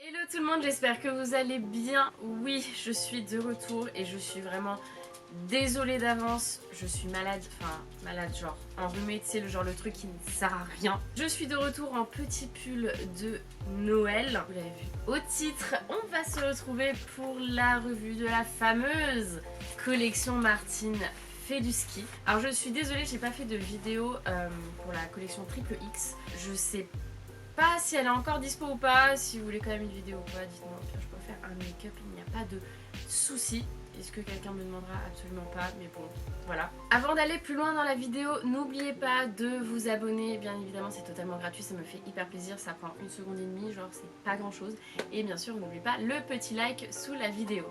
Hello tout le monde, j'espère que vous allez bien. Oui, je suis de retour et je suis vraiment désolée d'avance. Je suis malade, enfin malade genre enrhumée, tu sais, le truc qui ne sert à rien. Je suis de retour en petit pull de Noël. Vous l'avez vu au titre, on va se retrouver pour la revue de la fameuse collection Martine fait du ski. Alors je suis désolée, j'ai pas fait de vidéo pour la collection Triple X. Je sais pas si elle est encore dispo ou pas. Si vous voulez quand même une vidéo ou pas, dites-moi. Je peux faire un make-up, il n'y a pas de souci. Est-ce que quelqu'un me demandera? Absolument pas, mais bon, voilà. Avant d'aller plus loin dans la vidéo, n'oubliez pas de vous abonner. Bien évidemment, c'est totalement gratuit, ça me fait hyper plaisir. Ça prend 1 seconde et demie, genre c'est pas grand-chose. Et bien sûr, n'oubliez pas le petit like sous la vidéo.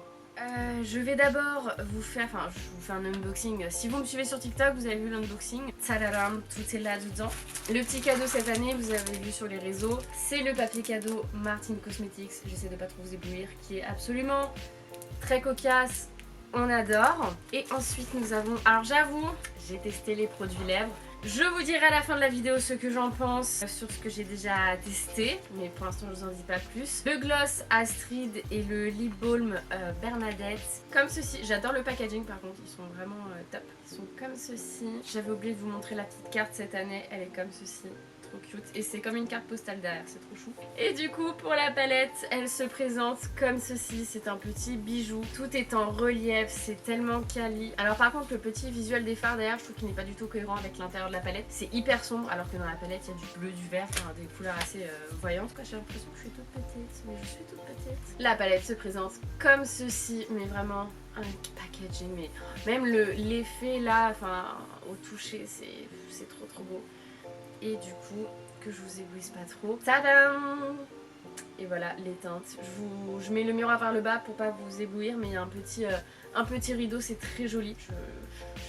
Je vais d'abord vous faire, je vous fais un unboxing. Si vous me suivez sur TikTok, vous avez vu l'unboxing. Tadadam, tout est là dedans. Le petit cadeau cette année, vous avez vu sur les réseaux, c'est le papier cadeau Martine Cosmetics. J'essaie de pas trop vous éblouir, qui est absolument très cocasse. On adore. Et ensuite nous avons, alors j'avoue, j'ai testé les produits lèvres. Je vous dirai à la fin de la vidéo ce que j'en pense sur ce que j'ai déjà testé, mais pour l'instant je vous en dis pas plus. Le gloss Astrid et le lip balm Bernadette, comme ceci. J'adore le packaging par contre, ils sont vraiment top. Ils sont comme ceci. J'avais oublié de vous montrer la petite carte cette année, elle est comme ceci. Trop cute. Et c'est comme une carte postale derrière, c'est trop chou. Et du coup pour la palette, elle se présente comme ceci. C'est un petit bijou. Tout est en relief, c'est tellement quali. Alors par contre le petit visuel des fards derrière, je trouve qu'il n'est pas du tout cohérent avec l'intérieur de la palette. C'est hyper sombre alors que dans la palette il y a du bleu, du vert, enfin, des couleurs assez voyantes quoi. J'ai l'impression que je suis toute petite, mais je suis toute petite. La palette se présente comme ceci, mais vraiment un packaging, mais même l'effet là, enfin au toucher, c'est trop beau. Et du coup, que je vous éblouisse pas trop. Tadam! Et voilà, les teintes. Je mets le miroir vers le bas pour pas vous éblouir, mais il y a un petit rideau, c'est très joli.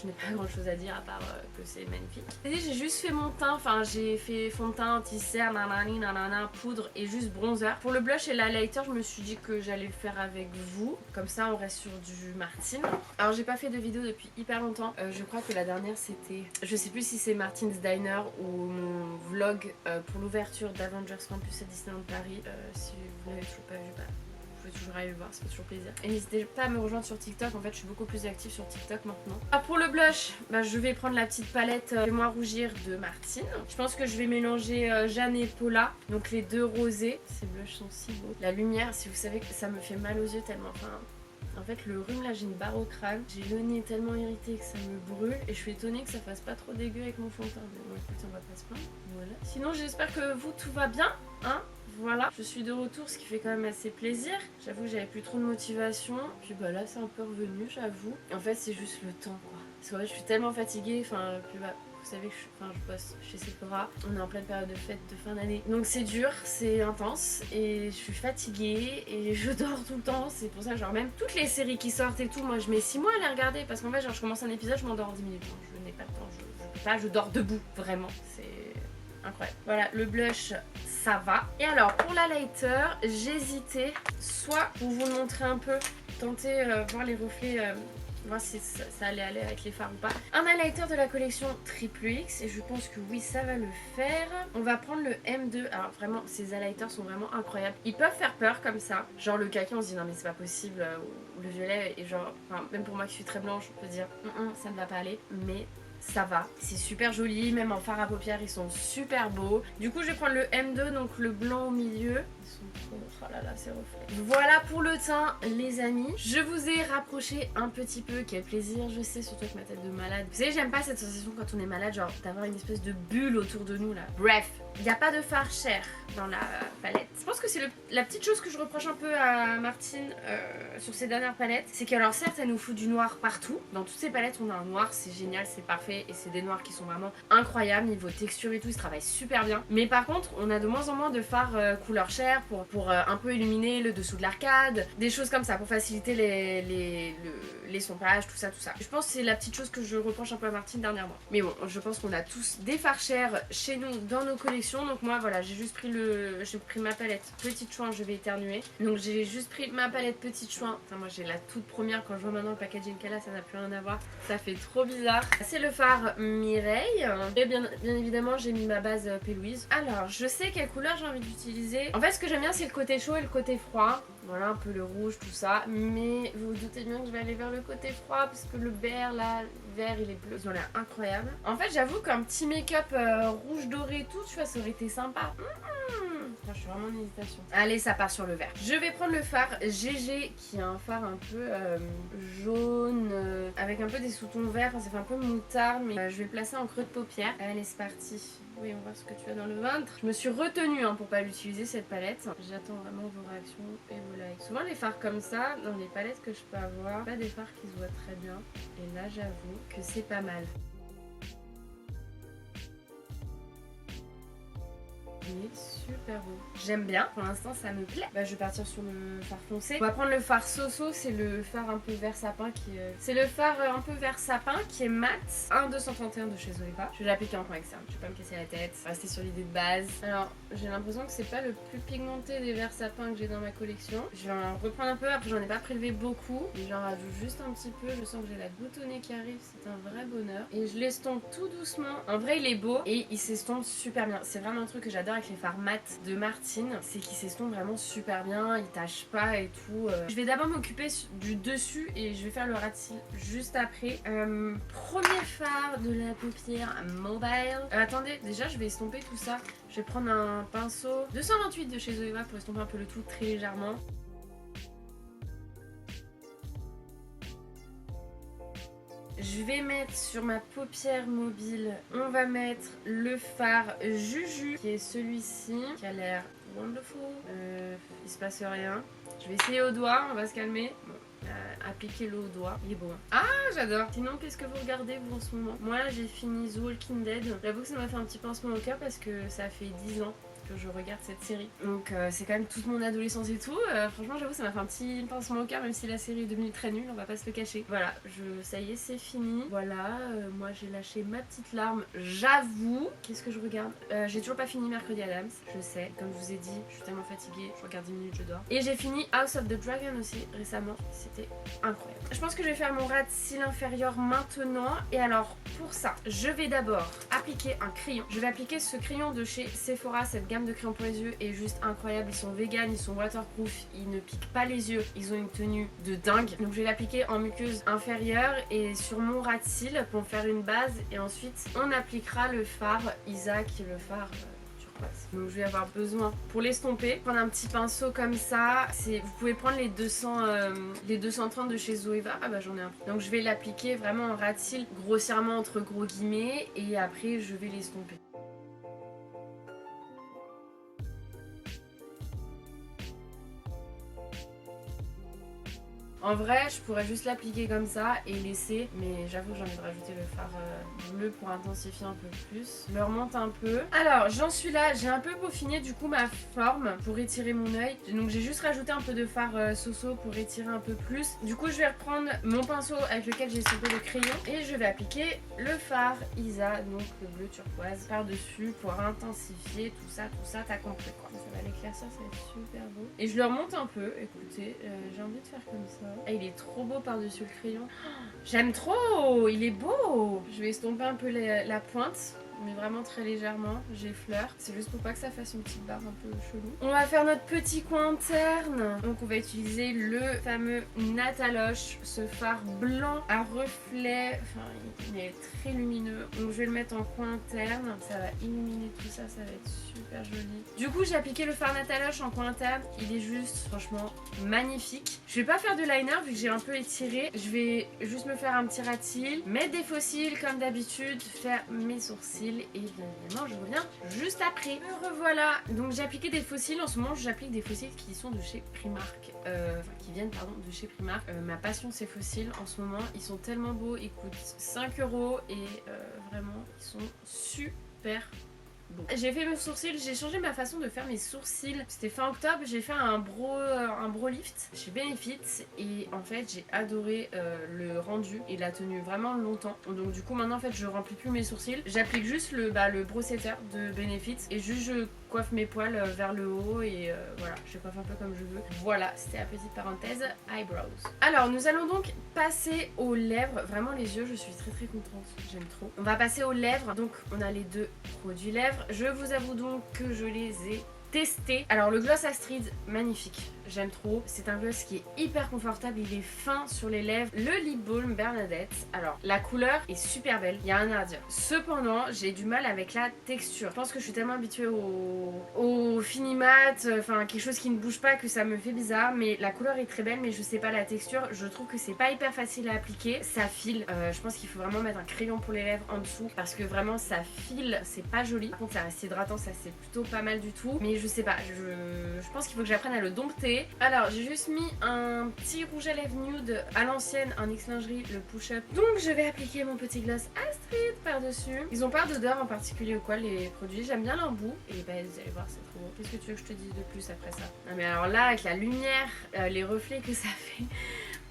Je n'ai pas grand chose à dire à part que c'est magnifique. J'ai juste fait mon teint, enfin j'ai fait fond de teint, tisser, nanani, nanana, poudre et juste bronzer. Pour le blush et l'highlighter, je me suis dit que j'allais le faire avec vous. Comme ça, on reste sur du Martine. Alors j'ai pas fait de vidéo depuis hyper longtemps. Je crois que la dernière c'était, je sais plus si c'est Martine's Diner ou mon vlog pour l'ouverture d'Avengers Campus à Disneyland Paris. Si vous n'avez toujours pas vu, vous pouvez toujours aller le voir, ça fait toujours plaisir. Et n'hésitez pas à me rejoindre sur TikTok, en fait je suis beaucoup plus active sur TikTok maintenant. Alors pour le blush, je vais prendre la petite palette Fais-moi rougir de Martine. Je pense que je vais mélanger Jeanne et Paula, donc les deux rosés. Ces blushs sont si beaux. La lumière, si vous savez que ça me fait mal aux yeux tellement, en fait le rhume là, j'ai une barre au crâne, j'ai le nez tellement irrité que ça me brûle et je suis étonnée que ça fasse pas trop dégueu avec mon fond de teint. Bon écoutez, on va pas se plaindre. Voilà. Sinon j'espère que vous tout va bien, hein. Voilà, je suis de retour, ce qui fait quand même assez plaisir. J'avoue que j'avais plus trop de motivation. Puis bah là c'est un peu revenu, j'avoue. En fait c'est juste le temps quoi. Parce qu'en fait je suis tellement fatiguée, puis bah vous savez que je bosse chez Sephora. On est en pleine période de fête de fin d'année. Donc c'est dur, c'est intense et je suis fatiguée et je dors tout le temps. C'est pour ça que genre même toutes les séries qui sortent et tout, moi je mets 6 mois à les regarder parce qu'en fait genre je commence un épisode, je m'endors en 10 minutes. Je n'ai pas le temps, je peux pas, je dors debout, vraiment. C'est incroyable. Voilà, le blush, ça va. Et alors, pour l'highlighter, j'hésitais soit pour vous le montrer un peu, tenter voir les reflets, voir si ça allait aller avec les fards ou pas. Un highlighter de la collection Triple X, et je pense que oui, ça va le faire. On va prendre le M2. Alors vraiment, ces highlighters sont vraiment incroyables. Ils peuvent faire peur comme ça. Genre le kaki, on se dit non mais c'est pas possible. Ou le violet, et genre, même pour moi qui suis très blanche, on peut dire ça ne va pas aller. Mais ça va, c'est super joli, même en fard à paupières ils sont super beaux. Du coup je vais prendre le M2, donc le blanc au milieu. Ils sont trop, oh là là ces reflets. Voilà pour le teint les amis. Je vous ai rapproché un petit peu, quel plaisir je sais, surtout avec ma tête de malade. Vous savez j'aime pas cette sensation quand on est malade, genre d'avoir une espèce de bulle autour de nous là. Bref, il n'y a pas de fard cher dans la palette. Je pense que c'est la petite chose que je reproche un peu à Martine sur ces dernières palettes. C'est qu'alors certes elle nous fout du noir partout. Dans toutes ces palettes on a un noir, c'est génial, c'est parfait. Et c'est des noirs qui sont vraiment incroyables, niveau texture et tout, ils se travaillent super bien. Mais par contre on a de moins en moins de fards couleur chair pour un peu illuminer le dessous de l'arcade. Des choses comme ça pour faciliter les sondages, tout ça. Je pense que c'est la petite chose que je reproche un peu à Martine dernièrement. Mais bon, je pense qu'on a tous des fards chers chez nous dans nos collections. Donc moi voilà, j'ai pris ma palette Petite Chouin, je vais éternuer. Donc j'ai juste pris ma palette Petite Chouin. Enfin moi j'ai la toute première, quand je vois maintenant le packaging qu'elle a, ça n'a plus rien à voir. Ça fait trop bizarre. C'est le fard Mireille. Et bien évidemment, j'ai mis ma base P. Louise. Alors, je sais quelle couleur j'ai envie d'utiliser. En fait, ce que j'aime bien, c'est le côté chaud et le côté froid. Voilà, un peu le rouge, tout ça. Mais vous vous doutez bien que je vais aller vers le côté froid parce que le vert, là, le vert, il est bleu. Ils ont l'air incroyables. En fait, j'avoue qu'un petit make-up rouge doré et tout, tu vois, ça aurait été sympa. Enfin, je suis vraiment en hésitation. Allez, ça part sur le vert. Je vais prendre le fard GG, qui est un fard un peu jaune, avec un peu des sous-tons verts. Enfin, ça fait un peu moutarde, mais je vais le placer en creux de paupière. Allez, c'est parti. Oui, on va voir ce que tu as dans le ventre. Je me suis retenue pour pas l'utiliser cette palette. J'attends vraiment vos réactions et vos likes. Souvent les fards comme ça, dans les palettes que je peux avoir, pas des fards qui se voient très bien. Et là j'avoue que c'est pas mal. Il est super beau. J'aime bien, pour l'instant ça me plaît. Bah, je vais partir sur le fard foncé. On va prendre le fard Soso, c'est le fard un peu vert sapin qui est... C'est le fard un peu vert sapin qui est mat. 1,231 de chez Zoeva. Je vais l'appliquer en coin externe, je vais pas me casser la tête. Rester sur l'idée de base. Alors, j'ai l'impression que c'est pas le plus pigmenté des verts sapins que j'ai dans ma collection. Je vais en reprendre un peu, après j'en ai pas prélevé beaucoup. Et j'en rajoute juste un petit peu. Je sens que j'ai la goutte au nez qui arrive, c'est un vrai bonheur. Et je l'estompe tout doucement. En vrai, il est beau et il s'estompe super bien. C'est vraiment un truc que j'adore avec les fards mat de Martine, c'est qu'ils s'estompent vraiment super bien, ils tâchent pas et tout. Je vais d'abord m'occuper du dessus et je vais faire le ras de cils juste après. Premier fard de la paupière Mobile. Attendez, déjà je vais estomper tout ça. Je vais prendre un pinceau 228 de chez Zoeva pour estomper un peu le tout très légèrement. Je vais mettre sur ma paupière mobile, on va mettre le fard Juju, qui est celui-ci, qui a l'air wonderful. Il se passe rien. Je vais essayer au doigt, on va se calmer. Bon. Appliquez-le au doigt, il est beau. Ah, j'adore. Sinon, qu'est-ce que vous regardez vous en ce moment? Moi là, j'ai fini The Walking Dead. J'avoue que ça m'a fait un petit pincement au cœur parce que ça fait 10 ans que je regarde cette série. Donc c'est quand même toute mon adolescence et tout. Franchement, j'avoue, ça m'a fait un petit pincement au cœur, même si la série est devenue très nulle, on va pas se le cacher. Voilà, ça y est, c'est fini. Voilà, moi j'ai lâché ma petite larme, j'avoue. Qu'est-ce que je regarde? J'ai toujours pas fini Mercredi Addams, je sais. Comme je vous ai dit, je suis tellement fatiguée, je regarde 10 minutes, je dors. Et j'ai fini House of the Dragon aussi récemment, c'était incroyable. Je pense que je vais faire mon ras de cils inférieur maintenant. Et alors, pour ça, je vais d'abord appliquer un crayon. Je vais appliquer ce crayon de chez Sephora, cette gamme de crayons pour les yeux est juste incroyable. Ils sont vegan, ils sont waterproof, ils ne piquent pas les yeux, ils ont une tenue de dingue. Donc je vais l'appliquer en muqueuse inférieure et sur mon ras de cils pour faire une base. Et ensuite, on appliquera le fard Isaac, le fard... Donc je vais avoir besoin pour l'estomper, prendre un petit pinceau comme ça. Vous pouvez prendre les 230 de chez Zoeva. Ah bah j'en ai un. Donc je vais l'appliquer vraiment en ras de cils, grossièrement entre gros guillemets, et après je vais l'estomper. En vrai, je pourrais juste l'appliquer comme ça et laisser, mais j'avoue que j'ai envie de rajouter le fard bleu pour intensifier un peu plus. Je le remonte un peu. Alors, j'en suis là, j'ai un peu peaufiné du coup ma forme pour étirer mon œil. Donc j'ai juste rajouté un peu de fard Soso pour étirer un peu plus. Du coup, je vais reprendre mon pinceau avec lequel j'ai stoppé le crayon et je vais appliquer le fard Isa, donc le bleu turquoise, par-dessus pour intensifier tout ça, t'as compris quoi. Ça va l'éclaircir, ça va être super beau. Et je le remonte un peu, écoutez, j'ai envie de faire comme ça. Ah, il est trop beau par-dessus le crayon. J'aime trop, il est beau. Je vais estomper un peu la pointe, mais vraiment très légèrement. J'effleure. C'est juste pour pas que ça fasse une petite barre un peu chelou. On va faire notre petit coin interne. Donc on va utiliser le fameux Nataloche, ce fard blanc à reflet. Enfin, il est très lumineux. Donc je vais le mettre en coin interne. Ça va illuminer tout ça, ça va être super joli. Du coup, j'ai appliqué le fard Nataloche en coin interne. Il est juste, franchement, magnifique. Je vais pas faire de liner vu que j'ai un peu étiré. Je vais juste me faire un petit ras de cils, mettre des faux cils comme d'habitude, faire mes sourcils et bien évidemment je reviens juste après. Me revoilà. Donc j'ai appliqué des faux cils. En ce moment j'applique des faux cils qui sont de chez Primark. Qui viennent pardon de chez Primark. Ma passion c'est faux cils en ce moment. Ils sont tellement beaux. Ils coûtent 5 € et vraiment ils sont super. Bon. J'ai fait mes sourcils, j'ai changé ma façon de faire mes sourcils. C'était fin octobre, j'ai fait un bro lift chez Benefit et en fait j'ai adoré le rendu et la tenue vraiment longtemps. Donc du coup maintenant en fait je remplis plus mes sourcils, j'applique juste le bro setter de Benefit et juste je coiffe mes poils vers le haut et voilà, je coiffe un peu comme je veux. Voilà, c'était la petite parenthèse eyebrows. Alors nous allons donc passer aux lèvres. Vraiment les yeux, je suis très très contente, j'aime trop. On va passer aux lèvres, donc on a les deux produits lèvres. Je vous avoue donc que je les ai testés. Alors le gloss Astrid, magnifique, j'aime trop. C'est un gloss qui est hyper confortable, il est fin sur les lèvres. Le Lip Balm Bernadette, alors la couleur est super belle, il y a un air à dire. Cependant, j'ai du mal avec la texture. Je pense que je suis tellement habituée au fini mat, enfin quelque chose qui ne bouge pas que ça me fait bizarre. Mais la couleur est très belle, mais je sais pas la texture. Je trouve que c'est pas hyper facile à appliquer. Ça file, je pense qu'il faut vraiment mettre un crayon pour les lèvres en dessous parce que vraiment ça file, c'est pas joli. Par contre ça reste hydratant, ça c'est plutôt pas mal du tout. Mais je sais pas, je pense qu'il faut que j'apprenne à le dompter. Alors j'ai juste mis un petit rouge à lèvres nude à l'ancienne, un X lingerie, le push-up. Donc je vais appliquer mon petit gloss Astrid par-dessus. Ils ont pas d'odeur en particulier ou quoi les produits, j'aime bien l'embout. Et bah vous allez voir, c'est trop beau. Qu'est-ce que tu veux que je te dise de plus après ça? Non mais alors là avec la lumière, les reflets que ça fait...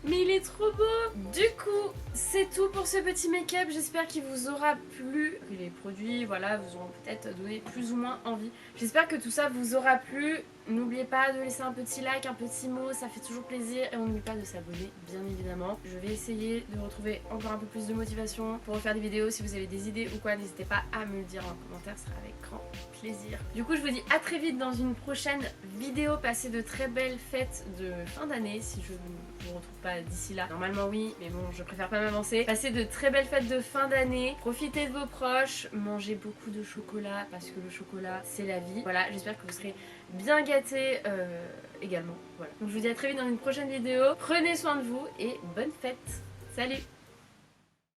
Mais il est trop beau. Du coup, c'est tout pour ce petit make-up. J'espère qu'il vous aura plu. Que les produits, voilà, vous auront peut-être donné plus ou moins envie. J'espère que tout ça vous aura plu. N'oubliez pas de laisser un petit like, un petit mot, ça fait toujours plaisir. Et on n'oublie pas de s'abonner, bien évidemment. Je vais essayer de retrouver encore un peu plus de motivation pour refaire des vidéos. Si vous avez des idées ou quoi, n'hésitez pas à me le dire en commentaire, ce sera avec grand plaisir. Du coup, je vous dis à très vite dans une prochaine vidéo. Passez de très belles fêtes de fin d'année, si je ne vous retrouve pas d'ici là. Normalement oui, mais bon, je préfère pas m'avancer. Passez de très belles fêtes de fin d'année. Profitez de vos proches. Mangez beaucoup de chocolat parce que le chocolat, c'est la vie. Voilà, j'espère que vous serez bien gâtés également. Voilà. Donc je vous dis à très vite dans une prochaine vidéo. Prenez soin de vous et bonne fête. Salut!